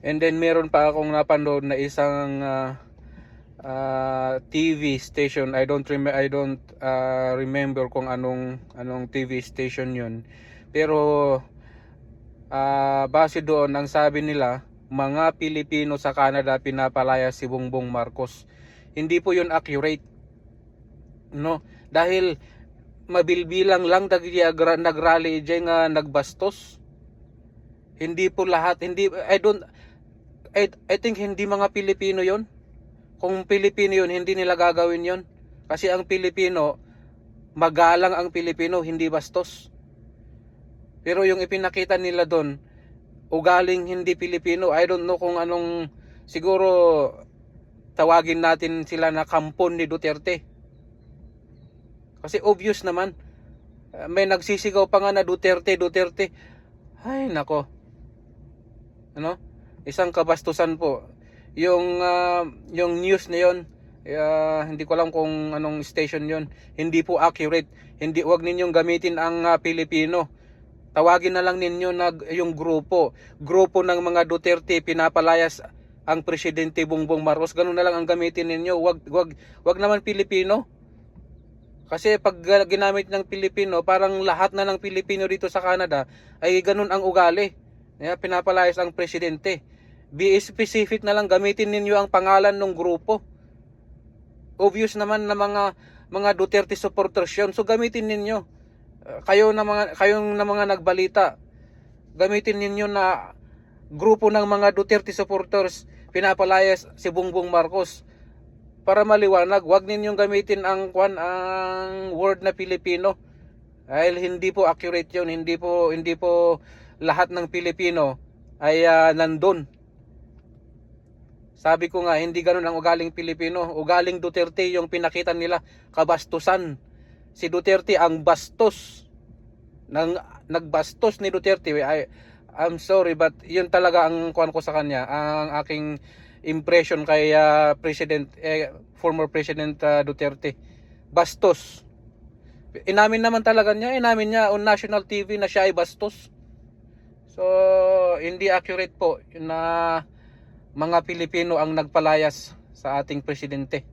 And then meron pa akong napanood na isang TV station. I don't remember kung anong TV station 'yun. Pero base doon, ang sabi nila, mga Pilipino sa Canada pinapalaya si Bongbong Marcos. Hindi po 'yun accurate, no? Dahil mabilbilang lang nagrally diyan nga nagbastos. Hindi po lahat, hindi I think hindi mga Pilipino 'yon. Kung Pilipino 'yon, hindi nila gagawin 'yon. Kasi ang Pilipino, magalang ang Pilipino, hindi bastos. Pero yung ipinakita nila doon, ugaling hindi Pilipino. I don't know kung anong, siguro tawagin natin sila na kampon ni Duterte. Kasi obvious naman, may nagsisigaw pa nga na Duterte, Duterte. Ay nako. Ano? Isang kabastusan po. Yung news na yon, hindi ko alam kung anong station yon. Hindi po accurate. Hindi, wag ninyong gamitin ang Pilipino. Tawagin na lang ninyo yung grupo ng mga Duterte pinapalayas ang presidente Bongbong Marcos. Ganun na lang ang gamitin ninyo. Wag naman Pilipino. Kasi pag ginamit ng Pilipino, parang lahat na ng Pilipino dito sa Canada ay ganun ang ugali. Pinapalayas ang presidente. Be specific na lang, gamitin ninyo ang pangalan ng grupo. Obvious naman na mga Duterte supporters yun. So gamitin ninyo. Kayong na mga nagbalita, gamitin ninyo na grupo ng mga Duterte supporters pinapalayas si Bongbong Marcos. Para maliwanag, wag ninyong gamitin ang word na Pilipino. Dahil hindi po accurate 'yon, hindi po lahat ng Pilipino ay nandun. Sabi ko nga, hindi ganoon ang ugaling Pilipino. Ugaling Duterte yung pinakita nila, kabastusan. Si Duterte ang bastos. Nagbastos ni Duterte. I'm sorry, but yun talaga ang kuwan ko sa kanya, ang aking impression kay former President Duterte. Bastos. Inamin naman talaga niya, on national TV na siya ay bastos. So, hindi accurate po na mga Pilipino ang nagpalayas sa ating presidente.